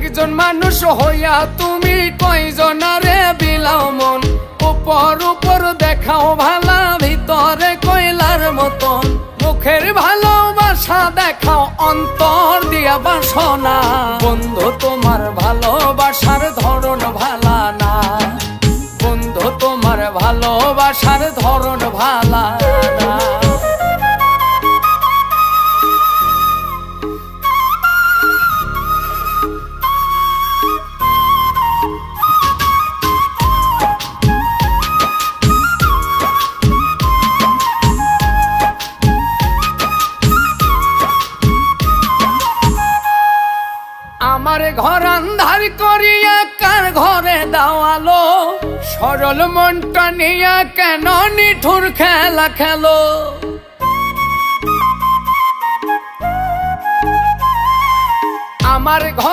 একজন মানুষ হইয়া তুমি কয়জনারে বিলাও মন, উপর উপর দেখাও ভালা, ভিতরে কয়লার মতন। মুখের ভালোবাসা দেখাও, অন্তর দিয়া বাসনা। বন্ধু তোমার ভালোবাসার ধরন ভালা না, বন্ধু তোমার ভালোবাসার ধরন ভালা না। আমার ঘর আন্ধার করিয়া কার ঘরে দাওয়ালো, সরল মনটা নিয়া কেন নিঠুর খেলা খেলো। আমার ঘর